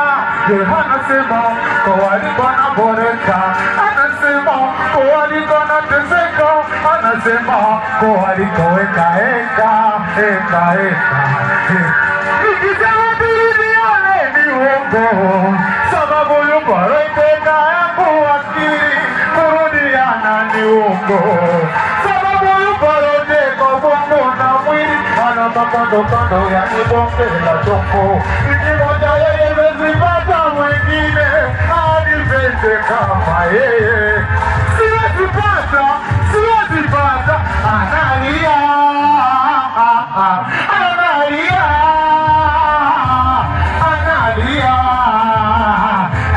Anasema kwa walikuwa na boreka, anasema kwa walikuwa na teseka, anasema kwa walikoweka eka. Nikisema duniani ni uongo, sababu yuko roiteka yangu akili, kurudiana ni uongo, sababu yuko roiteka bongo na mwili, anapakando ya nibonge la choko, ikimoja yeye vezipata mwengine, anipende kama yeye, siwezi pata, analia,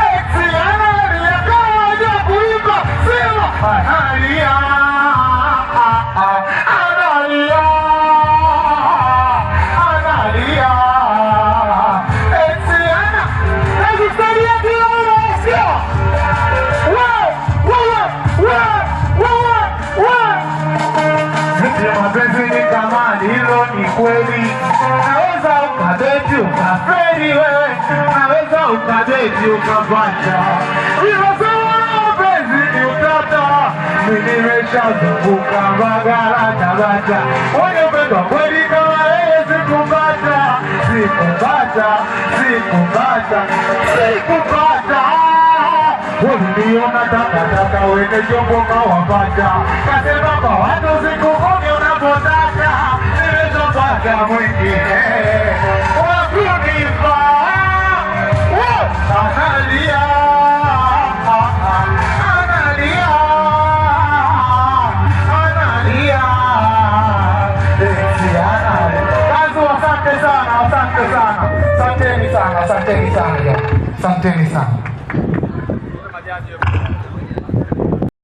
eti analia, kawaja kuimba, sema analia, mapenzi ni kama hilo ni kweli, naweza ukadeti ukaferi wewe, naweza ukadeti ukapata, mapenzi ni utata, nimeshazunguka Mbagala Tabata, wenye upendo kweli kama yeye sikupata, uliona takataka wene chombo kawapata, kasema kwa watu sikukomi unapotaka, nimeshapata mwingine wakunipa, analia, asanteni sana.